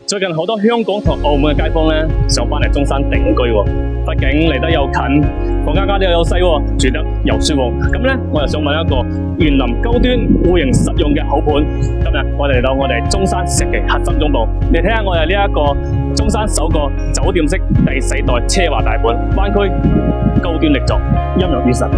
最近好多香港同澳門嘅街坊咧，想翻嚟中山定居喎。畢竟嚟得又近，房價又細喎，住得又舒服。咁咧，我又想問一個園林高端、戶型實用嘅好盤。今日我哋嚟到我哋中山石岐核心總部，你睇下我哋呢一個中山首個酒店式第4代奢華大盤，灣區高端力作，陰陽與神。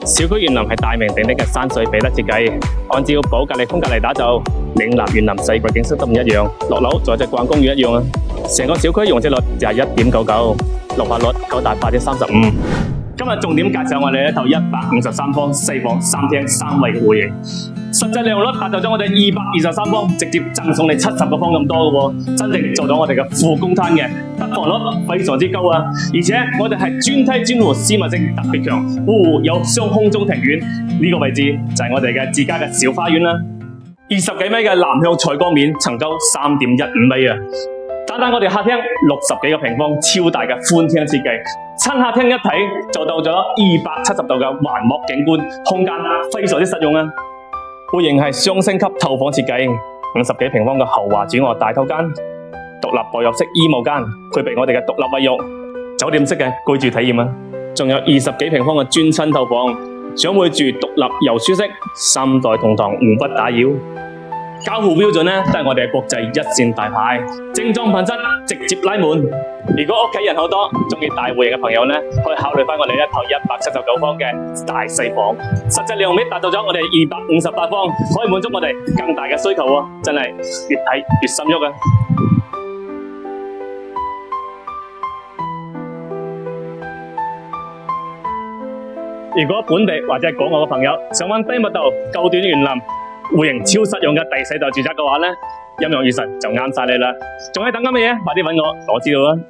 小區園林係大名鼎鼎嘅山水彼得設計，按照寶格麗風格嚟打造，嶺南園林四季景色都唔一樣。落樓仲有隻逛公園一樣啊！成個小區容積率就係1.99%，綠化率高達35%。今日重點介紹我哋一套153方4房3廳3衛戶型，實際利用率達到咗我哋223方，直接贈送你70個方咁多嘅喎，真正做到我哋嘅負公攤嘅，得房率非常之高啊！而且我哋係專梯專戶，私密性特別強，戶有雙空中庭院，呢個位置就係我哋嘅自家嘅小花園啦，20幾米嘅南向採光面，層高3.15米啊！單我哋客廳60幾個平方，超大嘅寬廳設計，親客廳一睇做到咗270度嘅環幕景觀，空間非常之實用啊！戶型係雙星級透房設計，50幾平方嘅豪華主臥大套間，獨立播入式衣帽間，配備我哋嘅獨立衛浴，酒店式嘅居住體驗啊！仲有20幾平方嘅專親套房，想會住獨立又舒適，3代同堂互不打擾。交付標準都係我哋嘅國際一線大牌，精裝品質直接拉滿。如果屋企人好多，中意大戶型嘅朋友可以考慮翻我哋一套179方嘅大4房，實際利用面達到咗我哋258方，可以滿足我哋更大嘅需求喎，真係越睇越心喐啊！如果本地或者係港澳嘅朋友想揾低密度、高端園林、戶型超實用嘅第4代住宅嘅話咧，陰陽與神就啱晒你啦！仲喺等緊乜嘢？快啲揾我攞資料啦！